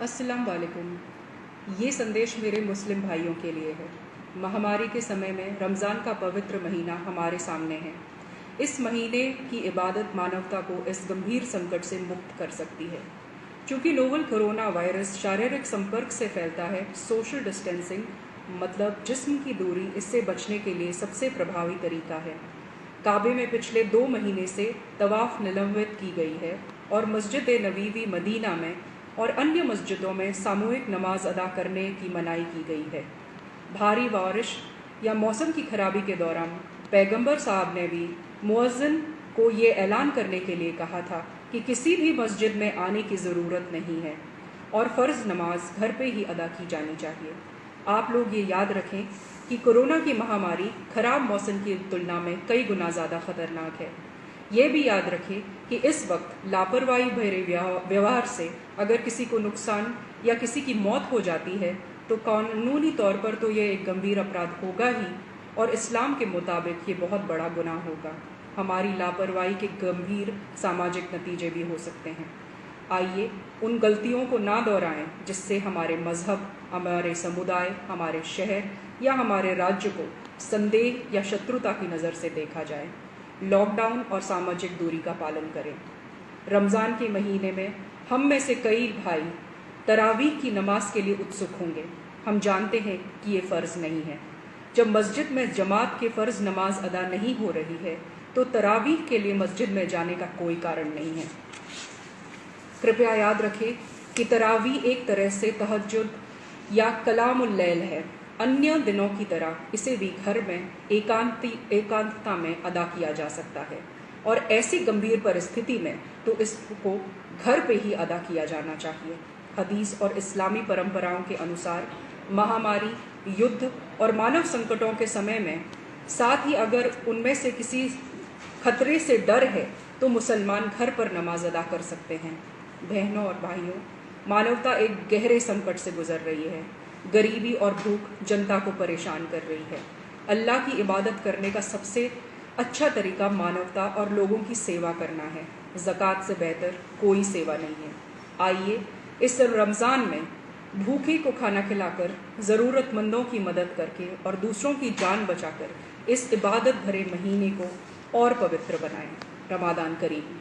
अस्सलाम वालेकुम। ये संदेश मेरे मुस्लिम भाइयों के लिए है। महामारी के समय में रमज़ान का पवित्र महीना हमारे सामने है। इस महीने की इबादत मानवता को इस गंभीर संकट से मुक्त कर सकती है। चूँकि नोवल कोरोना वायरस शारीरिक संपर्क से फैलता है, सोशल डिस्टेंसिंग मतलब जिस्म की दूरी इससे बचने के लिए सबसे प्रभावी तरीका है। काबे में पिछले 2 महीने से तवाफ़ निलंबित की गई है और मस्जिद नबवी मदीना में और अन्य मस्जिदों में सामूहिक नमाज अदा करने की मनाही की गई है। भारी बारिश या मौसम की खराबी के दौरान पैगंबर साहब ने भी मुअज्जिन को ये ऐलान करने के लिए कहा था कि किसी भी मस्जिद में आने की ज़रूरत नहीं है और फ़र्ज़ नमाज घर पे ही अदा की जानी चाहिए। आप लोग ये याद रखें कि कोरोना की महामारी ख़राब मौसम की तुलना में कई गुना ज़्यादा ख़तरनाक है। ये भी याद रखें कि इस वक्त लापरवाही भरे व्यवहार से अगर किसी को नुकसान या किसी की मौत हो जाती है तो कानूनी तौर पर तो ये एक गंभीर अपराध होगा ही और इस्लाम के मुताबिक ये बहुत बड़ा गुनाह होगा। हमारी लापरवाही के गंभीर सामाजिक नतीजे भी हो सकते हैं। आइए उन गलतियों को ना दोहराएं जिससे हमारे मज़हब, हमारे समुदाय, हमारे शहर या हमारे राज्य को संदेह या शत्रुता की नज़र से देखा जाए। लॉकडाउन और सामाजिक दूरी का पालन करें। रमज़ान के महीने में हम में से कई भाई तरावीह की नमाज के लिए उत्सुक होंगे। हम जानते हैं कि ये फ़र्ज़ नहीं है। जब मस्जिद में जमात के फ़र्ज़ नमाज अदा नहीं हो रही है तो तरावीह के लिए मस्जिद में जाने का कोई कारण नहीं है। कृपया याद रखें कि तरावीह एक तरह से तहज्जुद या कलामुल लैल है। अन्य दिनों की तरह इसे भी घर में एकांतता में अदा किया जा सकता है और ऐसी गंभीर परिस्थिति में तो इसको घर पे ही अदा किया जाना चाहिए। हदीस और इस्लामी परंपराओं के अनुसार महामारी, युद्ध और मानव संकटों के समय में साथ ही अगर उनमें से किसी खतरे से डर है तो मुसलमान घर पर नमाज अदा कर सकते हैं। बहनों और भाइयों, मानवता एक गहरे संकट से गुजर रही है। गरीबी और भूख जनता को परेशान कर रही है। अल्लाह की इबादत करने का सबसे अच्छा तरीका मानवता और लोगों की सेवा करना है। ज़कात से बेहतर कोई सेवा नहीं है। आइए इस रमज़ान में भूखे को खाना खिलाकर, ज़रूरतमंदों की मदद करके और दूसरों की जान बचाकर इस इबादत भरे महीने को और पवित्र बनाएं। रमज़ान करीम।